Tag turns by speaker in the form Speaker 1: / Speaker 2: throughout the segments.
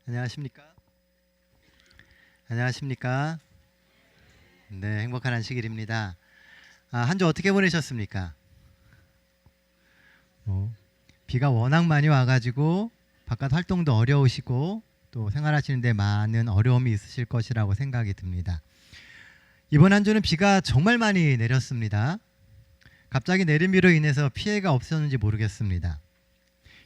Speaker 1: 안녕하십니까? 안녕하십니까? 네, 행복한 안식일입니다. 한 주 어떻게 보내셨습니까? 비가 워낙 많이 와가지고 바깥 활동도 어려우시고 또 생활하시는데 많은 어려움이 있으실 것이라고 생각이 듭니다. 이번 한 주는 비가 정말 많이 내렸습니다. 갑자기 내린 비로 인해서 피해가 없었는지 모르겠습니다.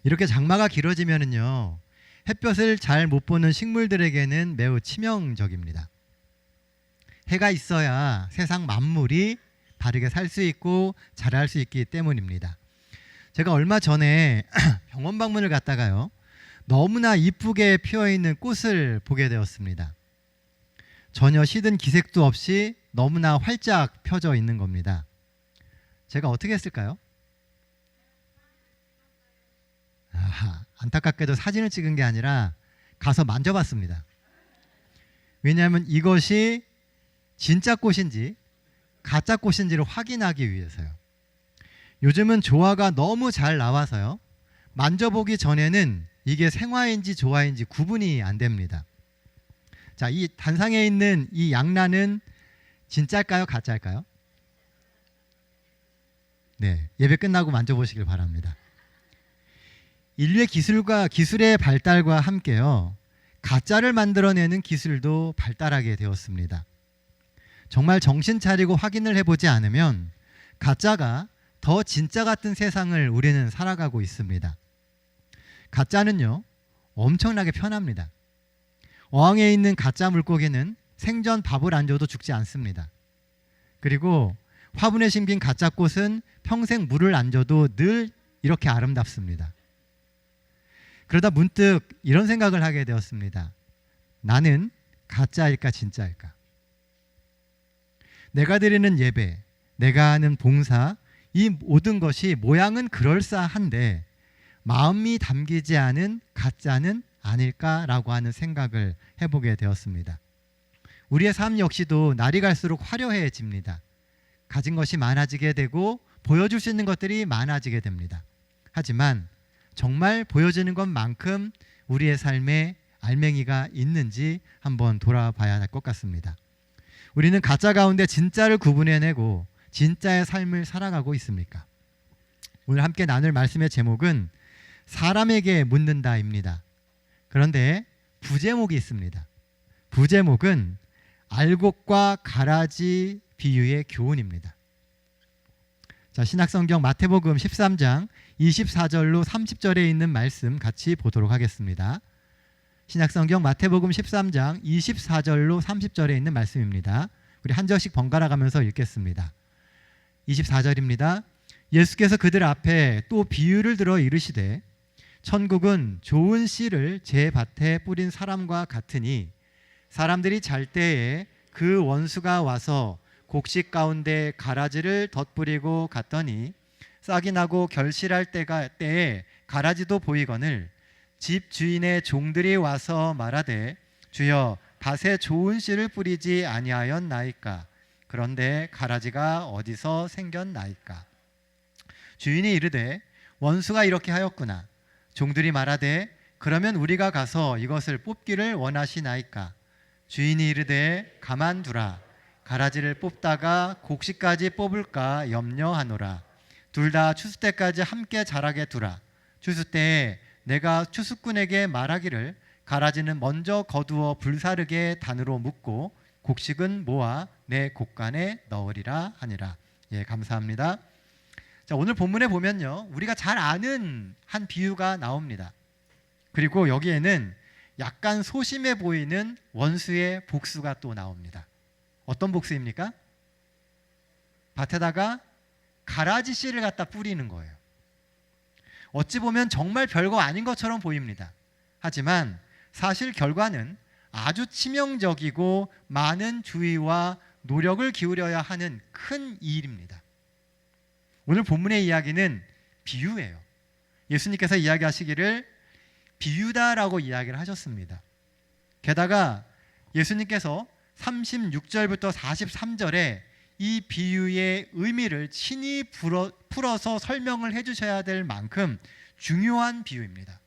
Speaker 1: 이렇게 장마가 길어지면은요, 햇볕을 잘 못 보는 식물들에게는 매우 치명적입니다. 해가 있어야 세상 만물이 바르게 살 수 있고 자랄 수 있기 때문입니다. 제가 얼마 전에 병원 방문을 갔다가요, 너무나 이쁘게 피어있는 꽃을 보게 되었습니다. 전혀 시든 기색도 없이 너무나 활짝 펴져 있는 겁니다. 제가 어떻게 했을까요? 안타깝게도 사진을 찍은 게 아니라 가서 만져봤습니다. 왜냐하면 이것이 진짜 꽃인지 가짜 꽃인지를 확인하기 위해서요. 요즘은 조화가 너무 잘 나와서요, 만져보기 전에는 이게 생화인지 조화인지 구분이 안 됩니다. 자, 이 단상에 있는 이 양란은 진짜일까요? 가짜일까요? 네, 예배 끝나고 만져보시길 바랍니다. 인류의 기술의 발달과 함께요, 가짜를 만들어내는 기술도 발달하게 되었습니다. 정말 정신 차리고 확인을 해보지 않으면 가짜가 더 진짜 같은 세상을 우리는 살아가고 있습니다. 가짜는요, 엄청나게 편합니다. 어항에 있는 가짜 물고기는 생전 밥을 안 줘도 죽지 않습니다. 그리고 화분에 심긴 가짜 꽃은 평생 물을 안 줘도 늘 이렇게 아름답습니다. 그러다 문득 이런 생각을 하게 되었습니다. 나는 가짜일까 진짜일까? 내가 드리는 예배, 내가 하는 봉사, 이 모든 것이 모양은 그럴싸한데 마음이 담기지 않은 가짜는 아닐까라고 하는 생각을 해보게 되었습니다. 우리의 삶 역시도 날이 갈수록 화려해집니다. 가진 것이 많아지게 되고 보여줄 수 있는 것들이 많아지게 됩니다. 하지만 정말 보여지는 것만큼 우리의 삶에 알맹이가 있는지 한번 돌아봐야 할 것 같습니다. 우리는 가짜 가운데 진짜를 구분해내고 진짜의 삶을 살아가고 있습니까? 오늘 함께 나눌 말씀의 제목은 사람에게 묻는다입니다. 그런데 부제목이 있습니다. 부제목은 알곡과 가라지 비유의 교훈입니다. 자, 신약성경 마태복음 13장 24절로 30절에 있는 말씀 같이 보도록 하겠습니다. 신약성경 마태복음 13장 24절로 30절에 있는 말씀입니다. 우리 한 절씩 번갈아 가면서 읽겠습니다. 24절입니다. 예수께서 그들 앞에 또 비유를 들어 이르시되 천국은 좋은 씨를 제 밭에 뿌린 사람과 같으니 사람들이 잘 때에 그 원수가 와서 곡식 가운데 가라지를 덧뿌리고 갔더니 싹이 나고 결실할 때에 가라지도 보이거늘 집 주인의 종들이 와서 말하되 주여 밭에 좋은 씨를 뿌리지 아니하였나이까? 그런데 가라지가 어디서 생겼나이까? 주인이 이르되 원수가 이렇게 하였구나. 종들이 말하되 그러면 우리가 가서 이것을 뽑기를 원하시나이까? 주인이 이르되 가만두라. 가라지를 뽑다가 곡식까지 뽑을까 염려하노라. 둘 다 추수 때까지 함께 자라게 두라. 추수 때에 내가 추수꾼에게 말하기를 가라지는 먼저 거두어 불사르게 단으로 묶고 곡식은 모아 내 곡간에 넣으리라 하니라. 예, 감사합니다. 자, 오늘 본문에 보면요, 우리가 잘 아는 한 비유가 나옵니다. 그리고 여기에는 약간 소심해 보이는 원수의 복수가 또 나옵니다. 어떤 복수입니까? 밭에다가 가라지 씨를 갖다 뿌리는 거예요. 어찌 보면 정말 별거 아닌 것처럼 보입니다. 하지만 사실 결과는 아주 치명적이고 많은 주의와 노력을 기울여야 하는 큰 일입니다. 오늘 본문의 이야기는 비유예요. 예수님께서 이야기하시기를 비유다라고 이야기를 하셨습니다. 게다가 예수님께서 36절부터 43절에 이 비유의 의미를 친히 풀어서 설명을 해주셔야 될 만큼 중요한 비유입니다.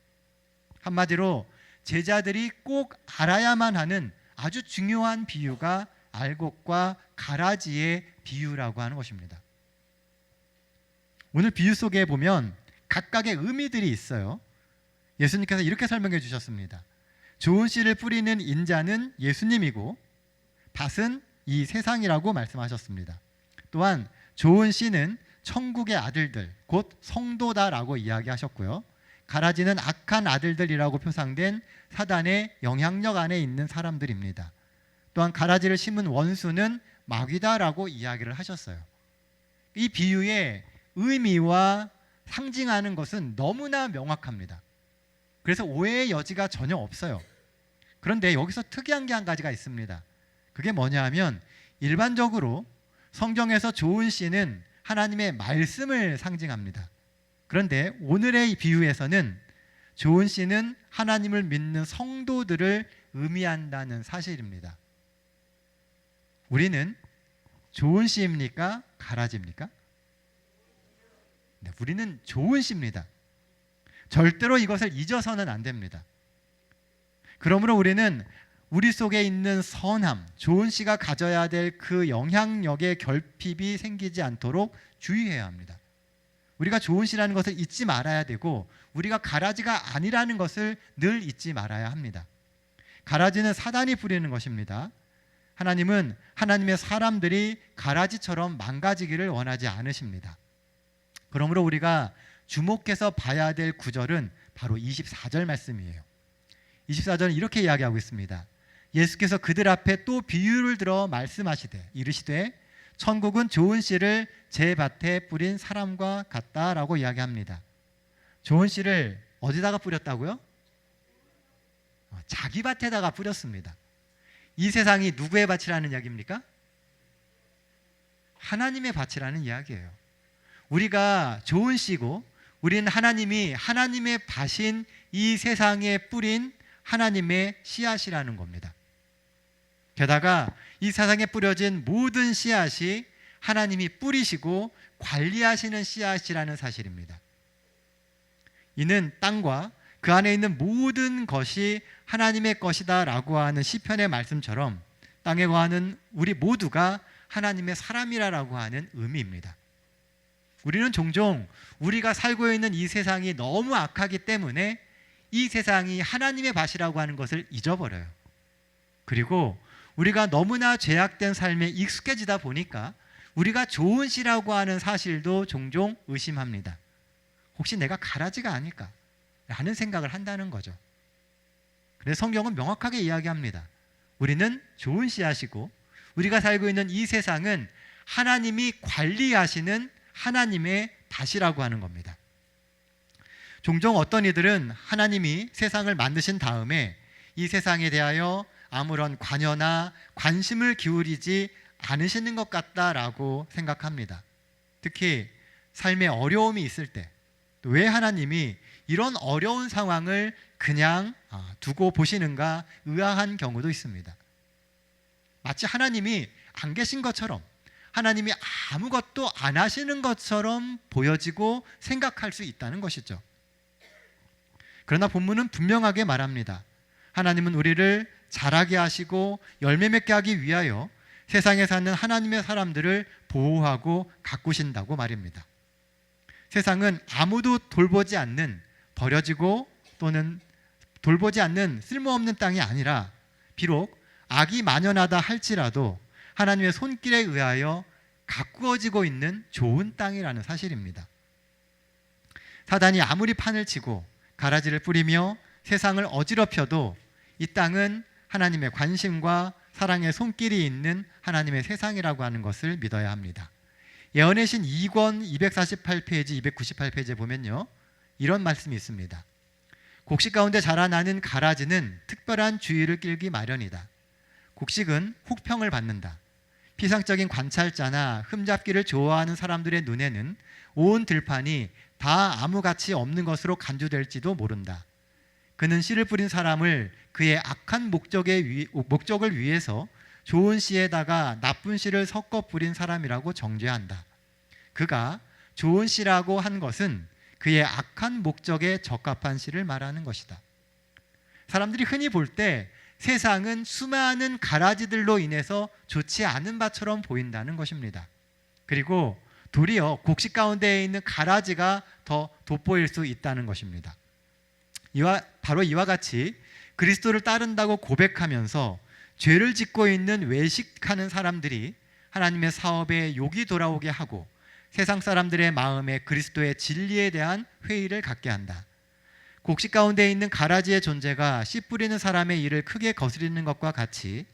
Speaker 1: 한마디로 제자들이 꼭 알아야만 하는 아주 중요한 비유가 알곡과 가라지의 비유라고 하는 것입니다. 오늘 비유 속에 보면 각각의 의미들이 있어요. 예수님께서 이렇게 설명해 주셨습니다. 좋은 씨를 뿌리는 인자는 예수님이고 밭은 이 세상이라고 말씀하셨습니다. 또한 좋은 씨는 천국의 아들들, 곧 성도다라고 이야기하셨고요. 가라지는 악한 아들들이라고 표상된 사단의 영향력 안에 있는 사람들입니다. 또한 가라지를 심은 원수는 마귀다라고 이야기를 하셨어요. 이 비유의 의미와 상징하는 것은 너무나 명확합니다. 그래서 오해의 여지가 전혀 없어요. 그런데 여기서 특이한 게 한 가지가 있습니다. 그게 뭐냐 하면 일반적으로 성경에서 좋은 씨는 하나님의 말씀을 상징합니다. 그런데 오늘의 비유에서는 좋은 씨는 하나님을 믿는 성도들을 의미한다는 사실입니다. 우리는 좋은 씨입니까? 가라지입니까? 네, 우리는 좋은 씨입니다. 절대로 이것을 잊어서는 안 됩니다. 그러므로 우리는 우리 속에 있는 선함, 좋은 씨가 가져야 될 그 영향력의 결핍이 생기지 않도록 주의해야 합니다. 우리가 좋은 씨라는 것을 잊지 말아야 되고 우리가 가라지가 아니라는 것을 늘 잊지 말아야 합니다. 가라지는 사단이 뿌리는 것입니다. 하나님은 하나님의 사람들이 가라지처럼 망가지기를 원하지 않으십니다. 그러므로 우리가 주목해서 봐야 될 구절은 바로 24절 말씀이에요. 24절은 이렇게 이야기하고 있습니다. 예수께서 그들 앞에 또 비유를 들어 말씀하시되 이르시되 천국은 좋은 씨를 제 밭에 뿌린 사람과 같다라고 이야기합니다. 좋은 씨를 어디다가 뿌렸다고요? 자기 밭에다가 뿌렸습니다. 이 세상이 누구의 밭이라는 이야기입니까? 하나님의 밭이라는 이야기예요. 우리가 좋은 씨고 우리는 하나님이 하나님의 밭인 이 세상에 뿌린 하나님의 씨앗이라는 겁니다. 게다가 이 세상에 뿌려진 모든 씨앗이 하나님이 뿌리시고 관리하시는 씨앗이라는 사실입니다. 이는 땅과 그 안에 있는 모든 것이 하나님의 것이다 라고 하는 시편의 말씀처럼 땅에 거하는 우리 모두가 하나님의 사람이라고 하는 의미입니다. 우리는 종종 우리가 살고 있는 이 세상이 너무 악하기 때문에 이 세상이 하나님의 밭이라고 하는 것을 잊어버려요. 그리고 우리가 너무나 죄악된 삶에 익숙해지다 보니까 우리가 좋은 씨라고 하는 사실도 종종 의심합니다. 혹시 내가 가라지가 아닐까? 라는 생각을 한다는 거죠. 그래서 성경은 명확하게 이야기합니다. 우리는 좋은 씨앗이고 우리가 살고 있는 이 세상은 하나님이 관리하시는 하나님의 밭이라고 하는 겁니다. 종종 어떤 이들은 하나님이 세상을 만드신 다음에 이 세상에 대하여 아무런 관여나 관심을 기울이지 않으시는 것 같다라고 생각합니다. 특히 삶에 어려움이 있을 때 왜 하나님이 이런 어려운 상황을 그냥 두고 보시는가 의아한 경우도 있습니다. 마치 하나님이 안 계신 것처럼 하나님이 아무것도 안 하시는 것처럼 보여지고 생각할 수 있다는 것이죠. 그러나 본문은 분명하게 말합니다. 하나님은 우리를 자라게 하시고 열매 맺게 하기 위하여 세상에 사는 하나님의 사람들을 보호하고 가꾸신다고 말입니다. 세상은 아무도 돌보지 않는 버려지고 또는 돌보지 않는 쓸모없는 땅이 아니라 비록 악이 만연하다 할지라도 하나님의 손길에 의하여 가꾸어지고 있는 좋은 땅이라는 사실입니다. 사단이 아무리 판을 치고 가라지를 뿌리며 세상을 어지럽혀도 이 땅은 하나님의 관심과 사랑의 손길이 있는 하나님의 세상이라고 하는 것을 믿어야 합니다. 예언의 신 2권 248페이지 298페이지에 보면요, 이런 말씀이 있습니다. 곡식 가운데 자라나는 가라지는 특별한 주의를 끌기 마련이다. 곡식은 혹평을 받는다. 피상적인 관찰자나 흠잡기를 좋아하는 사람들의 눈에는 온 들판이 다 아무 가치 없는 것으로 간주될지도 모른다. 그는 씨를 뿌린 사람을 그의 악한 목적을 위해서 좋은 씨에다가 나쁜 씨를 섞어 뿌린 사람이라고 정죄한다. 그가 좋은 씨라고 한 것은 그의 악한 목적에 적합한 씨를 말하는 것이다. 사람들이 흔히 볼 때 세상은 수많은 가라지들로 인해서 좋지 않은 바처럼 보인다는 것입니다. 그리고 도리어 곡식 가운데에 있는 가라지가 더 돋보일 수 있다는 것입니다. 바로 이와 같이 그리스도를 따른다고 고백하면서 죄를 짓고 있는 외식하는 사람들이 하나님의 사업에 욕이 돌아오게 하고 세상 사람들의 마음에 그리스도의 진리에 대한 회의를 갖게 한다. 곡식 가운데 있는 가라지의 존재가 씨 뿌리는 사람의 일을 크게 거스리는 것과 같이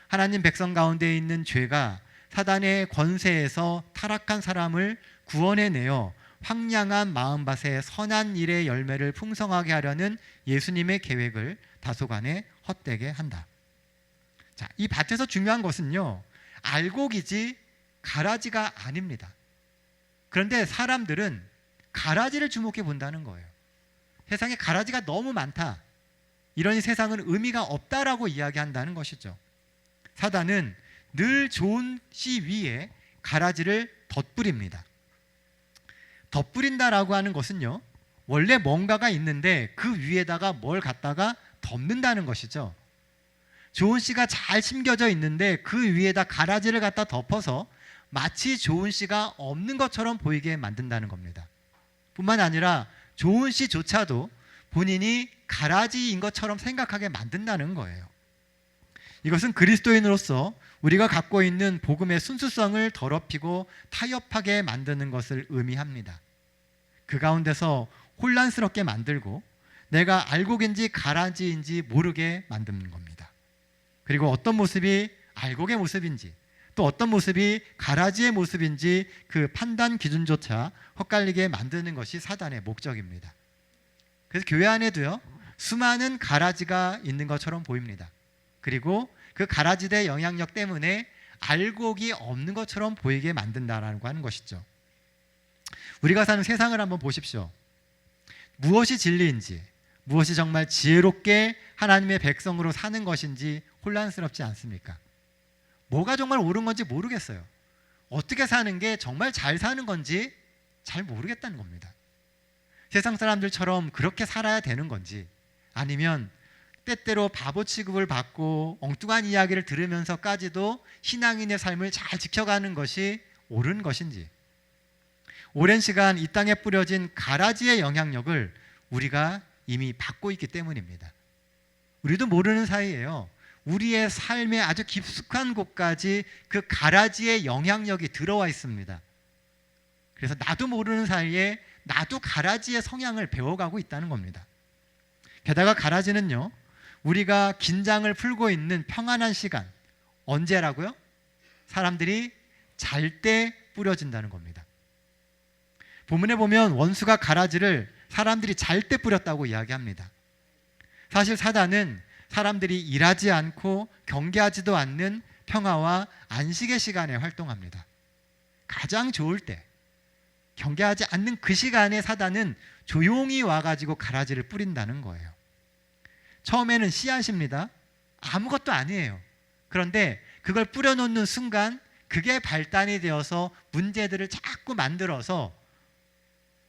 Speaker 1: 하나님 백성 가운데 있는 죄가 사단의 권세에서 타락한 사람을 구원해내어 황량한 마음밭에 선한 일의 열매를 풍성하게 하려는 예수님의 계획을 다소간에 헛되게 한다. 자, 이 밭에서 중요한 것은요, 알곡이지 가라지가 아닙니다. 그런데 사람들은 가라지를 주목해 본다는 거예요. 세상에 가라지가 너무 많다, 이러니 세상은 의미가 없다라고 이야기한다는 것이죠. 사단은 늘 좋은 씨 위에 가라지를 덧뿌립니다. 덧뿌린다라고 하는 것은요, 원래 뭔가가 있는데 그 위에다가 뭘 갖다가 덮는다는 것이죠. 좋은 씨가 잘 심겨져 있는데 그 위에다 가라지를 갖다 덮어서 마치 좋은 씨가 없는 것처럼 보이게 만든다는 겁니다. 뿐만 아니라 좋은 씨조차도 본인이 가라지인 것처럼 생각하게 만든다는 거예요. 이것은 그리스도인으로서 우리가 갖고 있는 복음의 순수성을 더럽히고 타협하게 만드는 것을 의미합니다. 그 가운데서 혼란스럽게 만들고 내가 알곡인지 가라지인지 모르게 만드는 겁니다. 그리고 어떤 모습이 알곡의 모습인지 또 어떤 모습이 가라지의 모습인지 그 판단 기준조차 헛갈리게 만드는 것이 사단의 목적입니다. 그래서 교회 안에도요, 수많은 가라지가 있는 것처럼 보입니다. 그리고 그 가라지들의 영향력 때문에 알곡이 없는 것처럼 보이게 만든다라고 하는 것이죠. 우리가 사는 세상을 한번 보십시오. 무엇이 진리인지, 무엇이 정말 지혜롭게 하나님의 백성으로 사는 것인지 혼란스럽지 않습니까? 뭐가 정말 옳은 건지 모르겠어요. 어떻게 사는 게 정말 잘 사는 건지 잘 모르겠다는 겁니다. 세상 사람들처럼 그렇게 살아야 되는 건지, 아니면 때때로 바보 취급을 받고 엉뚱한 이야기를 들으면서까지도 신앙인의 삶을 잘 지켜가는 것이 옳은 것인지, 오랜 시간 이 땅에 뿌려진 가라지의 영향력을 우리가 이미 받고 있기 때문입니다. 우리도 모르는 사이에요, 우리의 삶의 아주 깊숙한 곳까지 그 가라지의 영향력이 들어와 있습니다. 그래서 나도 모르는 사이에 나도 가라지의 성향을 배워가고 있다는 겁니다. 게다가 가라지는요, 우리가 긴장을 풀고 있는 평안한 시간, 언제라고요? 사람들이 잘 때 뿌려진다는 겁니다. 본문에 보면 원수가 가라지를 사람들이 잘 때 뿌렸다고 이야기합니다. 사실 사단은 사람들이 일하지 않고 경계하지도 않는 평화와 안식의 시간에 활동합니다. 가장 좋을 때, 경계하지 않는 그 시간에 사단은 조용히 와가지고 가라지를 뿌린다는 거예요. 처음에는 씨앗입니다. 아무것도 아니에요. 그런데 그걸 뿌려놓는 순간 그게 발단이 되어서 문제들을 자꾸 만들어서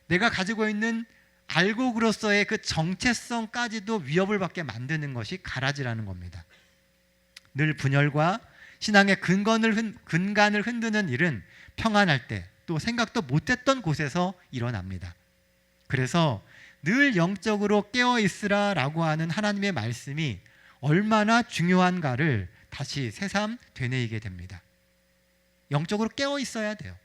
Speaker 1: 내가 가지고 있는 알곡으로서의 그 정체성까지도 위협을 받게 만드는 것이 가라지라는 겁니다. 늘 분열과 신앙의 근간을 흔드는 일은 평안할 때, 또 생각도 못했던 곳에서 일어납니다. 그래서 늘 영적으로 깨어있으라라고 하는 하나님의 말씀이 얼마나 중요한가를 다시 새삼 되뇌이게 됩니다. 영적으로 깨어있어야 돼요.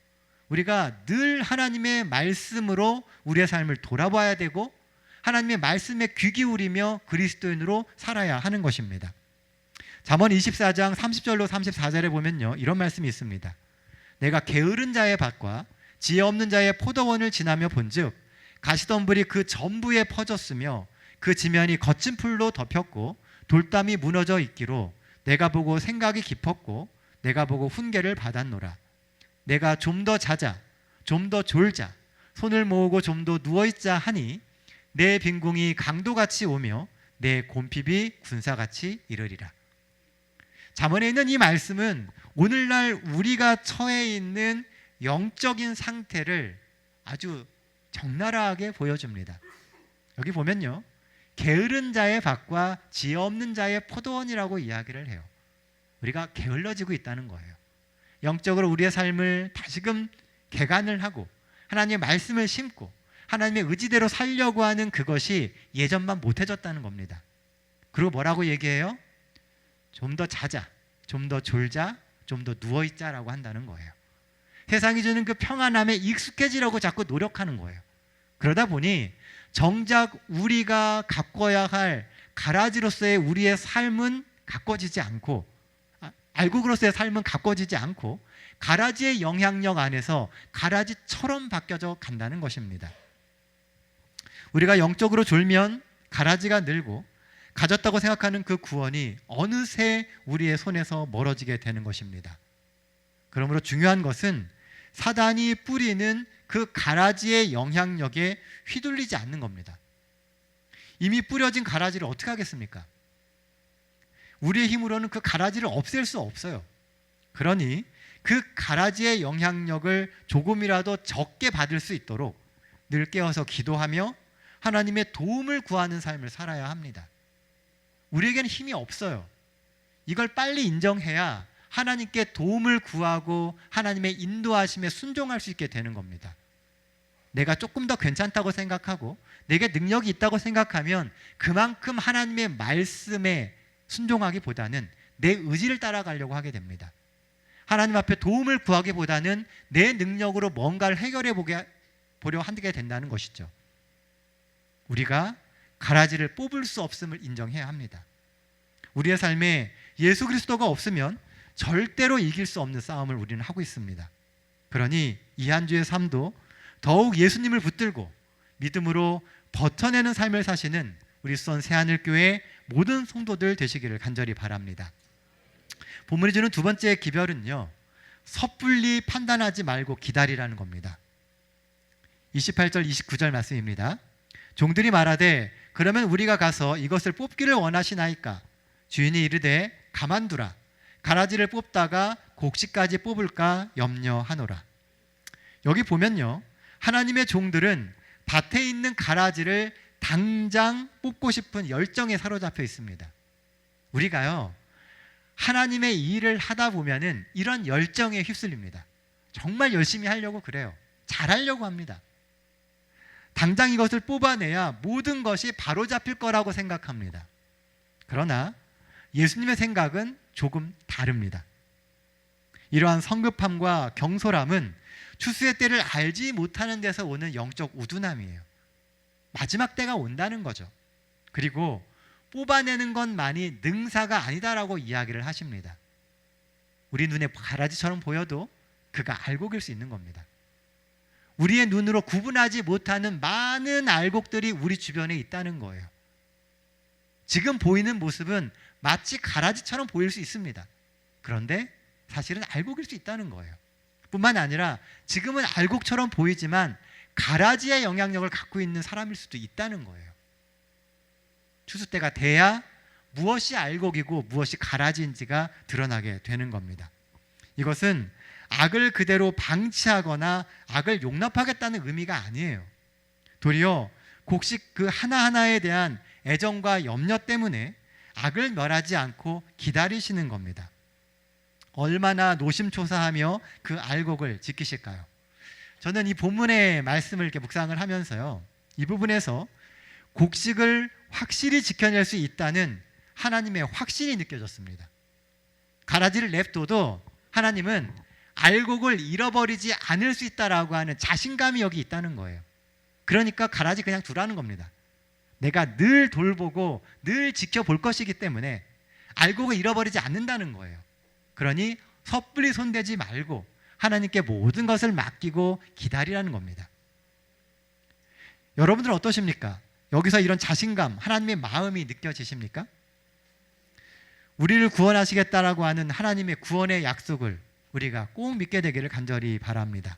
Speaker 1: 우리가 늘 하나님의 말씀으로 우리의 삶을 돌아봐야 되고 하나님의 말씀에 귀 기울이며 그리스도인으로 살아야 하는 것입니다. 잠언 24장 30절로 34절에 보면요, 이런 말씀이 있습니다. 내가 게으른 자의 밭과 지혜 없는 자의 포도원을 지나며 본즉 가시덤불이 그 전부에 퍼졌으며 그 지면이 거친 풀로 덮였고 돌담이 무너져 있기로 내가 보고 생각이 깊었고 내가 보고 훈계를 받았노라. 내가 좀 더 자자, 좀 더 졸자, 손을 모으고 좀 더 누워있자 하니 내 빈궁이 강도같이 오며 내 곰핍이 군사같이 이르리라. 잠언에 있는 이 말씀은 오늘날 우리가 처해 있는 영적인 상태를 아주 적나라하게 보여줍니다. 여기 보면요, 게으른 자의 밭과 지혜 없는 자의 포도원이라고 이야기를 해요. 우리가 게을러지고 있다는 거예요. 영적으로 우리의 삶을 다시금 개간을 하고 하나님의 말씀을 심고 하나님의 의지대로 살려고 하는 그것이 예전만 못해졌다는 겁니다. 그리고 뭐라고 얘기해요? 좀 더 자자, 좀 더 졸자, 좀 더 누워있자라고 한다는 거예요. 세상이 주는 그 평안함에 익숙해지려고 자꾸 노력하는 거예요. 그러다 보니 정작 우리가 가꿔야 할 가라지로서의 우리의 삶은 가꿔지지 않고, 알곡으로서의 삶은 가꿔지지 않고 가라지의 영향력 안에서 가라지처럼 바뀌어져 간다는 것입니다. 우리가 영적으로 졸면 가라지가 늘고 가졌다고 생각하는 그 구원이 어느새 우리의 손에서 멀어지게 되는 것입니다. 그러므로 중요한 것은 사단이 뿌리는 그 가라지의 영향력에 휘둘리지 않는 겁니다. 이미 뿌려진 가라지를 어떻게 하겠습니까? 우리의 힘으로는 그 가라지를 없앨 수 없어요. 그러니 그 가라지의 영향력을 조금이라도 적게 받을 수 있도록 늘 깨어서 기도하며 하나님의 도움을 구하는 삶을 살아야 합니다. 우리에게는 힘이 없어요. 이걸 빨리 인정해야 하나님께 도움을 구하고 하나님의 인도하심에 순종할 수 있게 되는 겁니다. 내가 조금 더 괜찮다고 생각하고 내게 능력이 있다고 생각하면 그만큼 하나님의 말씀에 순종하기보다는 내 의지를 따라가려고 하게 됩니다. 하나님 앞에 도움을 구하기보다는 내 능력으로 뭔가를 해결해 보려 하게 된다는 것이죠. 우리가 가라지를 뽑을 수 없음을 인정해야 합니다. 우리의 삶에 예수 그리스도가 없으면 절대로 이길 수 없는 싸움을 우리는 하고 있습니다. 그러니 이 한 주의 삶도 더욱 예수님을 붙들고 믿음으로 버텨내는 삶을 사시는 우리 수원 새하늘교회 모든 성도들 되시기를 간절히 바랍니다. 본문이 주는 두 번째 기별은요, 섣불리 판단하지 말고 기다리라는 겁니다. 28절 29절 말씀입니다. 종들이 말하되 그러면 우리가 가서 이것을 뽑기를 원하시나이까? 주인이 이르되 가만두라. 가라지를 뽑다가 곡식까지 뽑을까 염려하노라. 여기 보면요, 하나님의 종들은 밭에 있는 가라지를 당장 뽑고 싶은 열정에 사로잡혀 있습니다. 우리가요, 하나님의 일을 하다 보면은 이런 열정에 휩쓸립니다. 정말 열심히 하려고 그래요. 잘하려고 합니다. 당장 이것을 뽑아내야 모든 것이 바로잡힐 거라고 생각합니다. 그러나 예수님의 생각은 조금 다릅니다. 이러한 성급함과 경솔함은 추수의 때를 알지 못하는 데서 오는 영적 우둔함이에요. 마지막 때가 온다는 거죠. 그리고 뽑아내는 것만이 능사가 아니다라고 이야기를 하십니다. 우리 눈에 가라지처럼 보여도 그가 알곡일 수 있는 겁니다. 우리의 눈으로 구분하지 못하는 많은 알곡들이 우리 주변에 있다는 거예요. 지금 보이는 모습은 마치 가라지처럼 보일 수 있습니다. 그런데 사실은 알곡일 수 있다는 거예요. 뿐만 아니라 지금은 알곡처럼 보이지만 가라지의 영향력을 갖고 있는 사람일 수도 있다는 거예요. 추수 때가 돼야 무엇이 알곡이고 무엇이 가라지인지가 드러나게 되는 겁니다. 이것은 악을 그대로 방치하거나 악을 용납하겠다는 의미가 아니에요. 도리어 곡식 그 하나하나에 대한 애정과 염려 때문에 악을 멸하지 않고 기다리시는 겁니다. 얼마나 노심초사하며 그 알곡을 지키실까요? 저는 이 본문의 말씀을 이렇게 묵상을 하면서요, 이 부분에서 곡식을 확실히 지켜낼 수 있다는 하나님의 확신이 느껴졌습니다. 가라지를 냅둬도 하나님은 알곡을 잃어버리지 않을 수 있다라고 하는 자신감이 여기 있다는 거예요. 그러니까 가라지 그냥 두라는 겁니다. 내가 늘 돌보고 늘 지켜볼 것이기 때문에 알곡을 잃어버리지 않는다는 거예요. 그러니 섣불리 손대지 말고 하나님께 모든 것을 맡기고 기다리라는 겁니다. 여러분들은 어떠십니까? 여기서 이런 자신감, 하나님의 마음이 느껴지십니까? 우리를 구원하시겠다라고 하는 하나님의 구원의 약속을 우리가 꼭 믿게 되기를 간절히 바랍니다.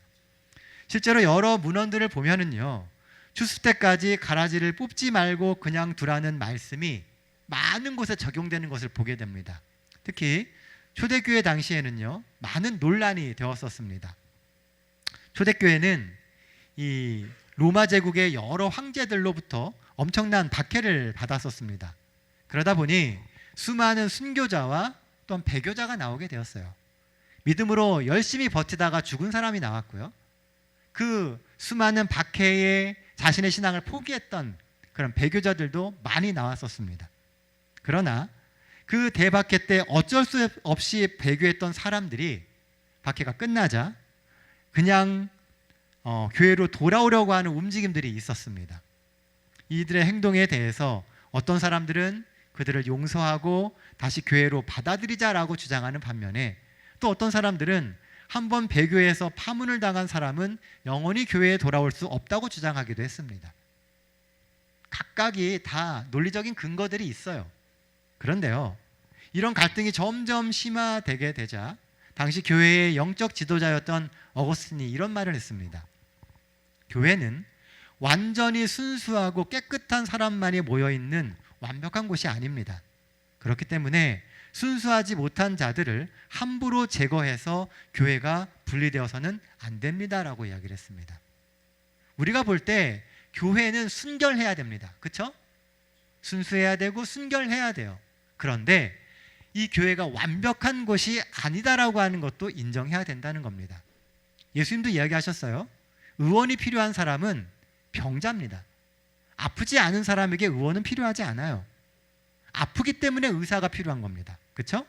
Speaker 1: 실제로 여러 문헌들을 보면은요, 추수 때까지 가라지를 뽑지 말고 그냥 두라는 말씀이 많은 곳에 적용되는 것을 보게 됩니다. 특히 초대교회 당시에는요, 많은 논란이 되었었습니다. 초대교회는 이 로마 제국의 여러 황제들로부터 엄청난 박해를 받았었습니다. 그러다 보니 수많은 순교자와 또한 배교자가 나오게 되었어요. 믿음으로 열심히 버티다가 죽은 사람이 나왔고요. 그 수많은 박해에 자신의 신앙을 포기했던 그런 배교자들도 많이 나왔었습니다. 그러나 그 대박해 때 어쩔 수 없이 배교했던 사람들이 박해가 끝나자 그냥 교회로 돌아오려고 하는 움직임들이 있었습니다. 이들의 행동에 대해서 어떤 사람들은 그들을 용서하고 다시 교회로 받아들이자라고 주장하는 반면에, 또 어떤 사람들은 한번 배교에서 파문을 당한 사람은 영원히 교회에 돌아올 수 없다고 주장하기도 했습니다. 각각이 다 논리적인 근거들이 있어요. 그런데요, 이런 갈등이 점점 심화되게 되자 당시 교회의 영적 지도자였던 어거스틴이 이런 말을 했습니다. 교회는 완전히 순수하고 깨끗한 사람만이 모여있는 완벽한 곳이 아닙니다. 그렇기 때문에 순수하지 못한 자들을 함부로 제거해서 교회가 분리되어서는 안 됩니다라고 이야기를 했습니다. 우리가 볼 때 교회는 순결해야 됩니다. 그렇죠? 순수해야 되고 순결해야 돼요. 그런데 이 교회가 완벽한 곳이 아니다라고 하는 것도 인정해야 된다는 겁니다. 예수님도 이야기하셨어요. 의원이 필요한 사람은 병자입니다. 아프지 않은 사람에게 의원은 필요하지 않아요. 아프기 때문에 의사가 필요한 겁니다. 그렇죠?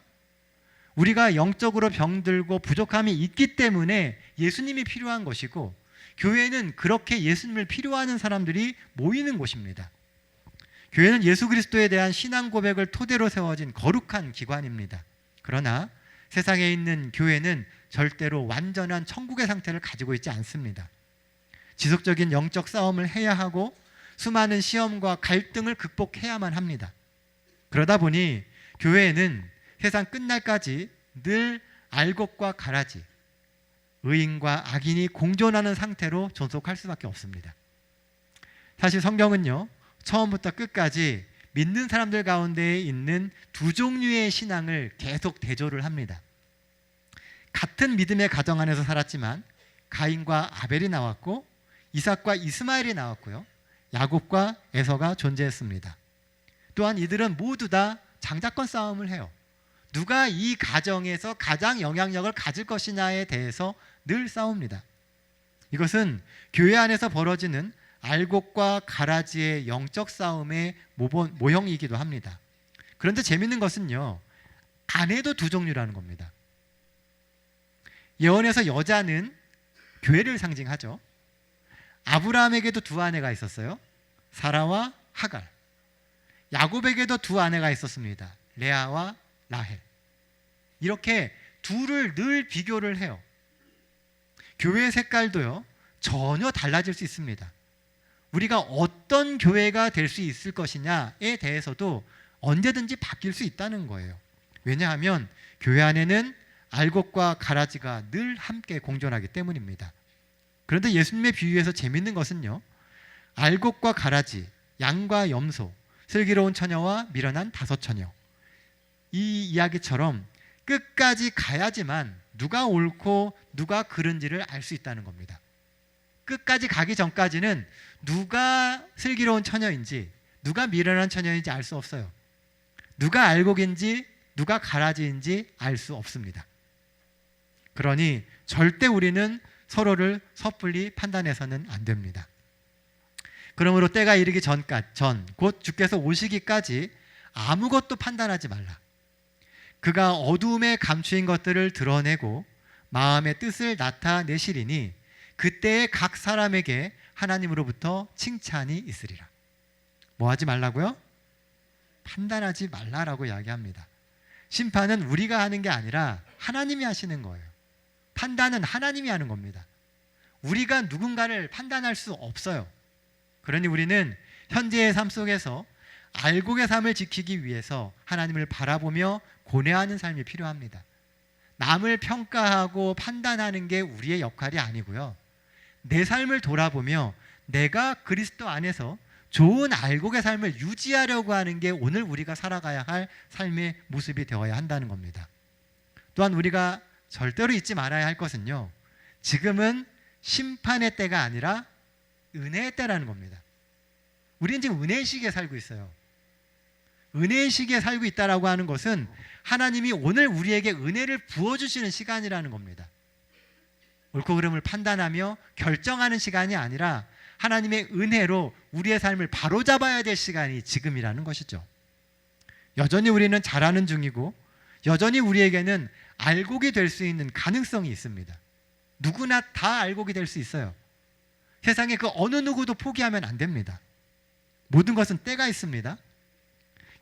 Speaker 1: 우리가 영적으로 병들고 부족함이 있기 때문에 예수님이 필요한 것이고, 교회는 그렇게 예수님을 필요하는 사람들이 모이는 곳입니다. 교회는 예수 그리스도에 대한 신앙 고백을 토대로 세워진 거룩한 기관입니다. 그러나 세상에 있는 교회는 절대로 완전한 천국의 상태를 가지고 있지 않습니다. 지속적인 영적 싸움을 해야 하고 수많은 시험과 갈등을 극복해야만 합니다. 그러다 보니 교회에는 세상 끝날까지 늘 알곡과 가라지, 의인과 악인이 공존하는 상태로 존속할 수밖에 없습니다. 사실 성경은요, 처음부터 끝까지 믿는 사람들 가운데에 있는 두 종류의 신앙을 계속 대조를 합니다. 같은 믿음의 가정 안에서 살았지만 가인과 아벨이 나왔고, 이삭과 이스마엘이 나왔고요, 야곱과 에서가 존재했습니다. 또한 이들은 모두 다 장자권 싸움을 해요. 누가 이 가정에서 가장 영향력을 가질 것이냐에 대해서 늘 싸웁니다. 이것은 교회 안에서 벌어지는 알곡과 가라지의 영적 싸움의 모형이기도 합니다. 그런데 재밌는 것은요, 아내도 두 종류라는 겁니다. 예언에서 여자는 교회를 상징하죠. 아브라함에게도 두 아내가 있었어요. 사라와 하갈. 야곱에게도 두 아내가 있었습니다. 레아와 라헬. 이렇게 둘을 늘 비교를 해요. 교회의 색깔도요, 전혀 달라질 수 있습니다. 우리가 어떤 교회가 될 수 있을 것이냐에 대해서도 언제든지 바뀔 수 있다는 거예요. 왜냐하면 교회 안에는 알곡과 가라지가 늘 함께 공존하기 때문입니다. 그런데 예수님의 비유에서 재밌는 것은요, 알곡과 가라지, 양과 염소, 슬기로운 처녀와 미련한 다섯 처녀, 이 이야기처럼 끝까지 가야지만 누가 옳고 누가 그른지를 알 수 있다는 겁니다. 끝까지 가기 전까지는 누가 슬기로운 처녀인지 누가 미련한 처녀인지 알 수 없어요. 누가 알곡인지 누가 가라지인지 알 수 없습니다. 그러니 절대 우리는 서로를 섣불리 판단해서는 안 됩니다. 그러므로 때가 이르기 전 곧 주께서 오시기까지 아무것도 판단하지 말라. 그가 어두움에 감추인 것들을 드러내고 마음의 뜻을 나타내시리니 그때에 각 사람에게 하나님으로부터 칭찬이 있으리라. 뭐 하지 말라고요? 판단하지 말라라고 이야기합니다. 심판은 우리가 하는 게 아니라 하나님이 하시는 거예요. 판단은 하나님이 하는 겁니다. 우리가 누군가를 판단할 수 없어요. 그러니 우리는 현재의 삶 속에서 알곡의 삶을 지키기 위해서 하나님을 바라보며 고뇌하는 삶이 필요합니다. 남을 평가하고 판단하는 게 우리의 역할이 아니고요, 내 삶을 돌아보며 내가 그리스도 안에서 좋은 알곡의 삶을 유지하려고 하는 게 오늘 우리가 살아가야 할 삶의 모습이 되어야 한다는 겁니다. 또한 우리가 절대로 잊지 말아야 할 것은요, 지금은 심판의 때가 아니라 은혜의 때라는 겁니다. 우리는 지금 은혜의 시기에 살고 있어요. 은혜의 시기에 살고 있다라고 하는 것은 하나님이 오늘 우리에게 은혜를 부어주시는 시간이라는 겁니다. 옳고 그름을 판단하며 결정하는 시간이 아니라 하나님의 은혜로 우리의 삶을 바로잡아야 될 시간이 지금이라는 것이죠. 여전히 우리는 잘하는 중이고 여전히 우리에게는 알곡이 될 수 있는 가능성이 있습니다. 누구나 다 알곡이 될 수 있어요. 세상에 그 어느 누구도 포기하면 안 됩니다. 모든 것은 때가 있습니다.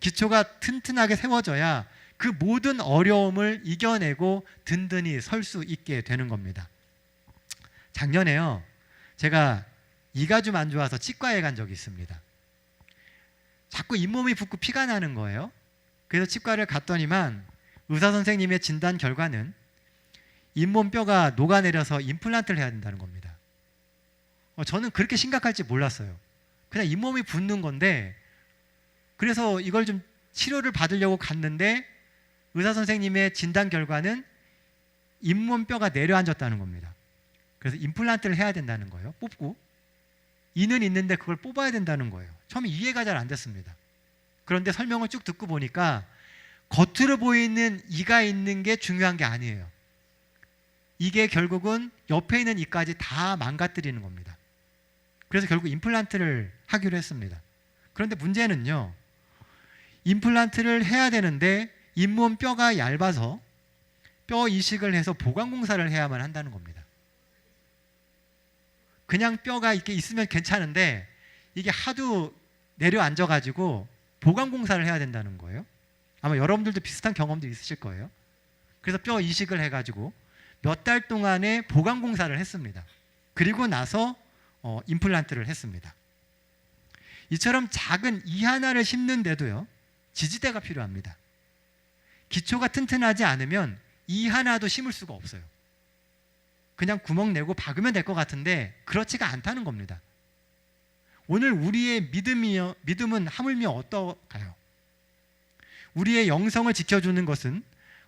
Speaker 1: 기초가 튼튼하게 세워져야 그 모든 어려움을 이겨내고 든든히 설 수 있게 되는 겁니다. 작년에요, 제가 이가 좀 안 좋아서 치과에 간 적이 있습니다. 자꾸 잇몸이 붓고 피가 나는 거예요. 그래서 치과를 갔더니만 의사 선생님의 진단 결과는 잇몸 뼈가 녹아내려서 임플란트를 해야 된다는 겁니다. 저는 그렇게 심각할지 몰랐어요. 그냥 잇몸이 붓는 건데, 그래서 이걸 좀 치료를 받으려고 갔는데 의사 선생님의 진단 결과는 잇몸 뼈가 내려앉았다는 겁니다. 그래서 임플란트를 해야 된다는 거예요. 뽑고. 이는 있는데 그걸 뽑아야 된다는 거예요. 처음에 이해가 잘 안 됐습니다. 그런데 설명을 쭉 듣고 보니까 겉으로 보이는 이가 있는 게 중요한 게 아니에요. 이게 결국은 옆에 있는 이까지 다 망가뜨리는 겁니다. 그래서 결국 임플란트를 하기로 했습니다. 그런데 문제는요, 임플란트를 해야 되는데 잇몸 뼈가 얇아서 뼈 이식을 해서 보강공사를 해야만 한다는 겁니다. 그냥 뼈가 이렇게 있으면 괜찮은데 이게 하도 내려앉아가지고 보강공사를 해야 된다는 거예요. 아마 여러분들도 비슷한 경험도 있으실 거예요. 그래서 뼈 이식을 해가지고 몇 달 동안의 보강공사를 했습니다. 그리고 나서 임플란트를 했습니다. 이처럼 작은 이 하나를 심는데도요, 지지대가 필요합니다. 기초가 튼튼하지 않으면 이 하나도 심을 수가 없어요. 그냥 구멍 내고 박으면 될 것 같은데 그렇지가 않다는 겁니다. 오늘 우리의 믿음은 하물며 어떨까요? 우리의 영성을 지켜주는 것은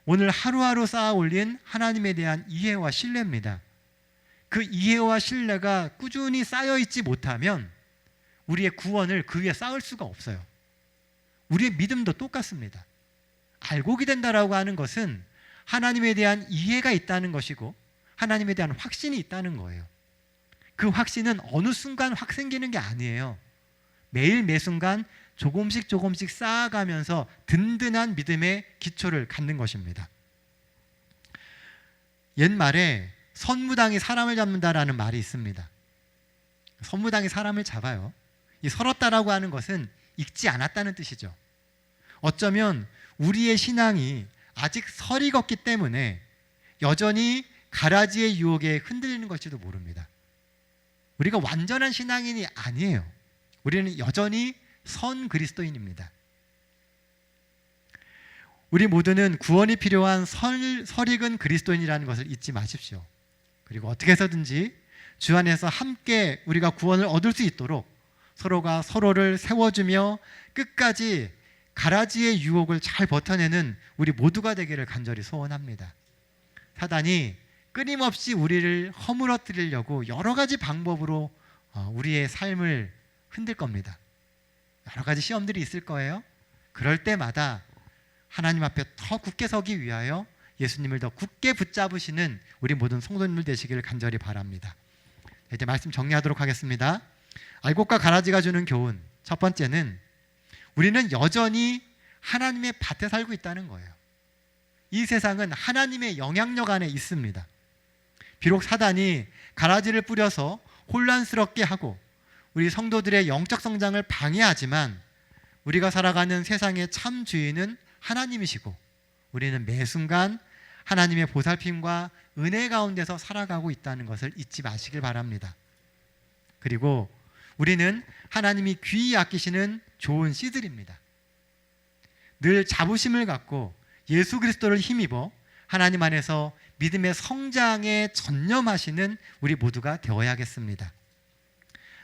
Speaker 1: 오늘 하루하루 쌓아 올린 하나님에 대한 이해와 신뢰입니다. 그 이해와 신뢰가 꾸준히 쌓여 있지 못하면 우리의 구원을 그 위에 쌓을 수가 없어요. 우리의 믿음도 똑같습니다. 알곡이 된다라고 하는 것은 하나님에 대한 이해가 있다는 것이고 하나님에 대한 확신이 있다는 거예요. 그 확신은 어느 순간 확 생기는 게 아니에요. 매일 매순간 조금씩 쌓아가면서 든든한 믿음의 기초를 갖는 것입니다. 옛말에 선무당이 사람을 잡는다라는 말이 있습니다. 선무당이 사람을 잡아요. 이 설었다라고 하는 것은 익지 않았다는 뜻이죠. 어쩌면 우리의 신앙이 아직 설이 걷기 때문에 여전히 가라지의 유혹에 흔들리는 것일지도 모릅니다. 우리가 완전한 신앙인이 아니에요. 우리는 여전히 선 그리스도인입니다. 우리 모두는 구원이 필요한 설익은 그리스도인이라는 것을 잊지 마십시오. 그리고 어떻게 해서든지 주 안에서 함께 우리가 구원을 얻을 수 있도록 서로가 서로를 세워주며 끝까지 가라지의 유혹을 잘 버텨내는 우리 모두가 되기를 간절히 소원합니다. 사단이 끊임없이 우리를 허물어뜨리려고 여러 가지 방법으로 우리의 삶을 흔들 겁니다. 여러 가지 시험들이 있을 거예요. 그럴 때마다 하나님 앞에 더 굳게 서기 위하여 예수님을 더 굳게 붙잡으시는 우리 모든 성도님들 되시기를 간절히 바랍니다. 이제 말씀 정리하도록 하겠습니다. 알곡과 가라지가 주는 교훈, 첫 번째는 우리는 여전히 하나님의 밭에 살고 있다는 거예요. 이 세상은 하나님의 영향력 안에 있습니다. 비록 사단이 가라지를 뿌려서 혼란스럽게 하고 우리 성도들의 영적 성장을 방해하지만 우리가 살아가는 세상의 참 주인은 하나님이시고 우리는 매 순간 하나님의 보살핌과 은혜 가운데서 살아가고 있다는 것을 잊지 마시길 바랍니다. 그리고 우리는 하나님이 귀히 아끼시는 좋은 씨들입니다. 늘 자부심을 갖고 예수 그리스도를 힘입어 하나님 안에서 믿음의 성장에 전념하시는 우리 모두가 되어야겠습니다.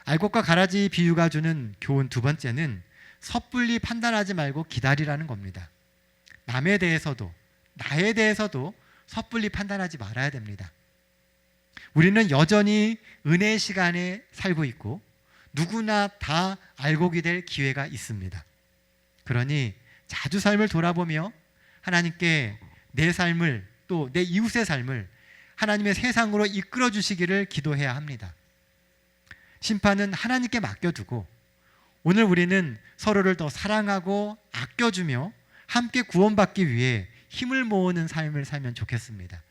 Speaker 1: 알곡과 가라지 비유가 주는 교훈 두 번째는 섣불리 판단하지 말고 기다리라는 겁니다. 남에 대해서도 나에 대해서도 섣불리 판단하지 말아야 됩니다. 우리는 여전히 은혜의 시간에 살고 있고 누구나 다 알곡이 될 기회가 있습니다. 그러니 자주 삶을 돌아보며 하나님께 내 삶을, 또 내 이웃의 삶을 하나님의 세상으로 이끌어 주시기를 기도해야 합니다. 심판은 하나님께 맡겨두고 오늘 우리는 서로를 더 사랑하고 아껴주며 함께 구원받기 위해 힘을 모으는 삶을 살면 좋겠습니다.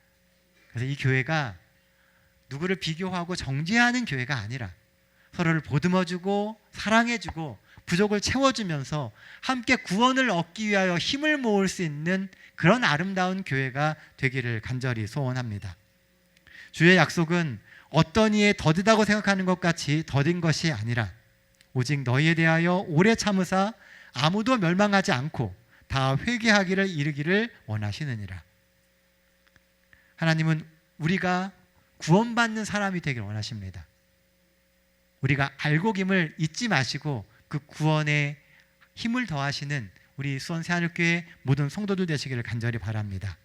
Speaker 1: 그래서 이 교회가 누구를 비교하고 정죄하는 교회가 아니라 서로를 보듬어주고 사랑해주고 부족을 채워주면서 함께 구원을 얻기 위하여 힘을 모을 수 있는 그런 아름다운 교회가 되기를 간절히 소원합니다. 주의 약속은 어떤 이에 더디다고 생각하는 것 같이 더딘 것이 아니라 오직 너희에 대하여 오래 참으사 아무도 멸망하지 않고 다 회개하기를 이르기를 원하시느니라. 하나님은 우리가 구원받는 사람이 되길 원하십니다. 우리가 알곡임을 잊지 마시고 그 구원에 힘을 더하시는 우리 수원 새하늘교회 모든 성도들 되시기를 간절히 바랍니다.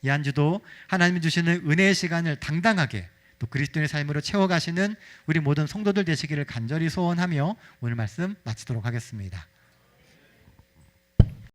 Speaker 1: 이 한 주도 하나님이 주시는 은혜의 시간을 당당하게 또 그리스도의 삶으로 채워가시는 우리 모든 성도들 되시기를 간절히 소원하며 오늘 말씀 마치도록 하겠습니다.